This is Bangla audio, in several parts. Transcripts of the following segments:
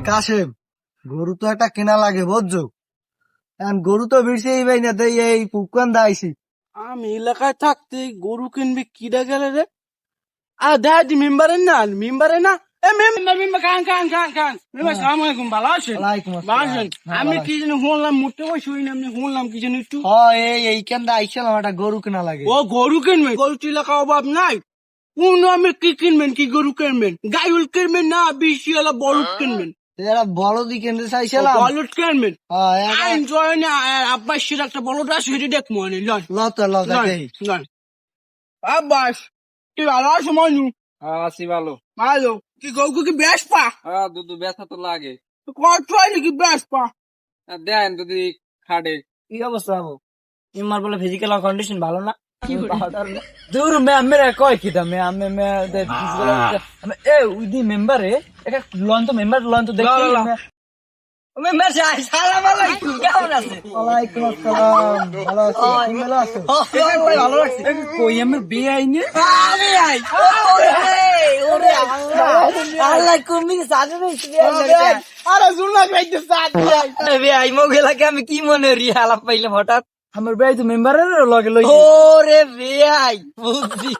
কাশেম, গরু তো একটা কেনা লাগে বুঝছো। এখন গরু তো বিরছেই ভাই না, তাই এই পুকুয়ান দাইছি। আমি এলাকায় থাকতে গরু কিনবি কিরা গেলে রে? দাদি মেম্বারের না মেম্বার খান খান খান খান মেম্বার সালাম আলাইকুম, ভালো আছেন? ওয়ালাইকুম ভালো আসসালাম। আছেন? হ্যাঁ, আমি ভালো কি জানি শুনলাম মোটে বসে হইনি, আপনি শুনলাম কি জানি একটু এই কেন্দা আইছিলাম, একটা গরু কেনা লাগে। ও গরু কিনবেন? গরু তো এলাকা অভাব নাই। কোন আমি কি কিনবেন? কি গরু কিনবেন? গাইল কিনবেন না বেশি এলা বলদ কিনবেন? এরা বলদি কিনতে চাইছিলাম। বলদ কিনবেন? একটা আইন জয় না আব্বাস সেটা একটা বলদ আছে, সেটা দেখবো আনি লন লতা লতা লন লন। আব্বাস কি ভালো আছো মনু? আছি ভালো। ভালো। কি গরু কি বেশ পা? দুধ ব্যথা তো লাগে। কত হইলে কি বেশ পা? দেন যদি খাটে। কি অবস্থা হবো? ইমার বলে ফিজিক্যাল কন্ডিশন ভালো না। দূর মেরা কয় কি দামে আমি এ উইদি মেম্বারে এটা লন তো দেখি মেম্বার সালাম আলাইকুম, কেমন আছে? ওয়ালাইকুম আসসালাম, ভালো আছি, তুমি ভালো আছো? ভালো লাগছে। কই আমি বিয়ে আইনি আমি আই ওরে আল্লাহ কুমির সাজে আরে জুলনা খাইতে সাথ যাই। বে আই মোগেলাকে আমি কি মনে রি আলাপ পাইলাম হঠাৎ। আমার ভাই তো মেম্বারের লগে লই। ওরে বে আই বুঝছি।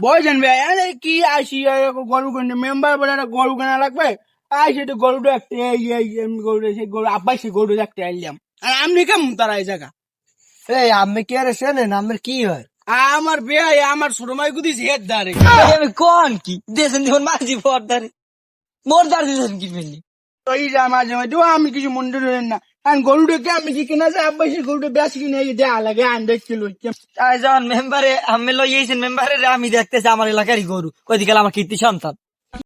বয়জন ভাই আরে কি আসি গরু কিনে মেম্বার বলে একটা গরু কেনা লাগবে। সেটা গরু দেখতে এমনি গরু সেই গরু আব্বাই সেই গরু দেখতে আইলাম। আর আপনি কেমন তারা এই জায়গা? এই আমি কি আরে চেনেন, আমার কি হয়? আমার বেয়াই আমার ছোট মাই গুদি হেড ধারে। আমি কোন কি দেশেন দিবন মাঝি পর্দারে মোর দার দিছেন কি ফেলি ওই যা মাঝে মাঝে আমি কিছু মনে ধরেন না। আর গরুটাকে আমি কি কিনা যায় আব্বাই সেই গরুটা বেশি কিনে দেয়া লাগে আন দেখছিল। তাই যখন মেম্বারে আমি লইয়েছেন মেম্বারে আমি দেখতেছি আমার এলাকারই গরু কই দিকে আমার কীর্তি সন্তান